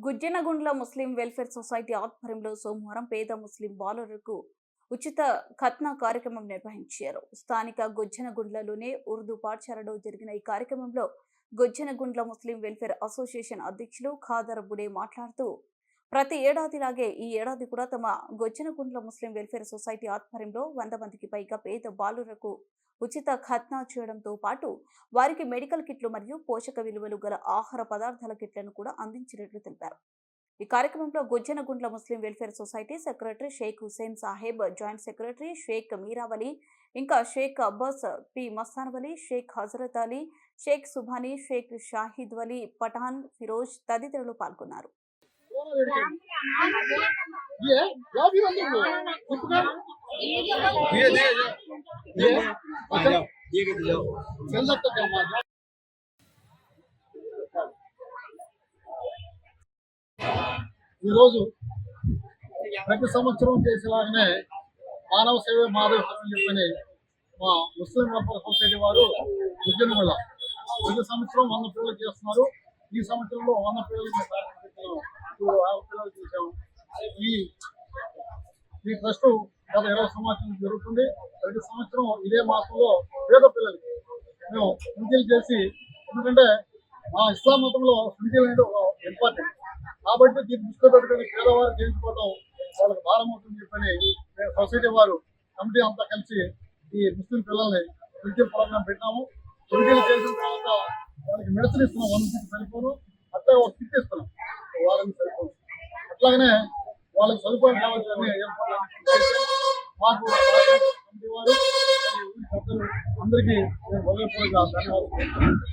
Gujjanagundla Muslim welfare society ఆధ్వర్యంలో సోమవారం పేద ముస్లిం బాలురకు ఉచిత ఖత్నా కార్యక్రమం నిర్వహించారు. స్థానిక గుజ్జనగుండ్లలోని ఉర్దూ పాఠశాలలో జరిగిన ఈ కార్యక్రమంలో గుజ్జనగుండ్ల ముస్లిం వెల్ఫేర్ అసోసియేషన్ అధ్యక్షులు ఖాదర్ బుడే మాట్లాడుతూ, ప్రతి ఏడాదిలాగే ఈ ఏడాది కూడా తమ గుజ్జనగుండ్ల ముస్లిం వెల్ఫేర్ సొసైటీ ఆధ్వర్యంలో 100 మందికి పైగా పేద బాలురకు ఉచిత ఖత్నా చేయడంతో పాటు వారికి మెడికల్ కిట్లు మరియు పోషక విలువలు గల ఆహార పదార్థాల కిట్లను కూడా అందించినట్లు తెలిపారు. ఈ కార్యక్రమంలో Gujjanagundla Muslim welfare society secretary Sheikh Hussain Saheb, joint secretary Sheikh Meeravali, ఇంకా షేక్ అబ్బాస్ పి మస్తాన్వలి, షేక్ హజరత్ అలీ, షేక్ సుభానీ, షేక్ షాహిద్ వలీ పఠాన్, ఫిరోజ్ తదితరులు పాల్గొన్నారు. ఈరోజు ప్రతి సంవత్సరం చేసేలాగానే మానవ సేవ మాధవ చెప్పని మా ముస్లిం వెల్ఫేర్ సొసైటీ వారు గుజ్జనగుండ్ల ప్రతి సంవత్సరం 100 పిల్లలు చేస్తున్నారు. ఈ సంవత్సరంలో 100 పిల్లలు చేశాము. ఈ ట్రస్ట్ గత 20 సంవత్సరాలు జరుగుతుంది. ప్రతి సంవత్సరం ఇదే మాసంలో పేద పిల్లలకి మేము సుంకీలు చేసి, ఎందుకంటే మా ఇస్లాం మతంలో సుంకీలు అనేది ఇంపార్టెంట్ కాబట్టి దీన్ని దృష్టిలో పెట్టుకుని పేదవారు చేయించుకోవడం వాళ్ళకి భారం అవుతుందని చెప్పని సొసైటీ వారు కమిటీ అంతా కలిసి ఈ ముస్లిం పిల్లల్ని సుంకీల ప్రోగ్రాం పెట్టాము. సుంకీలు చేసిన తర్వాత వాళ్ళకి మెడిసిన్ ఇస్తున్నాం, 1 వీక్ సరిపోను, అట్లా ఒక కిట్ ఇస్తున్నాం, వాళ్ళని సరిపోను. అట్లాగనే వాళ్ళకి సదుపాయం కావాల్సిన మాకు కమిటీ వారు అందరికీ హృదయపూర్వక ధన్యవాదాలు.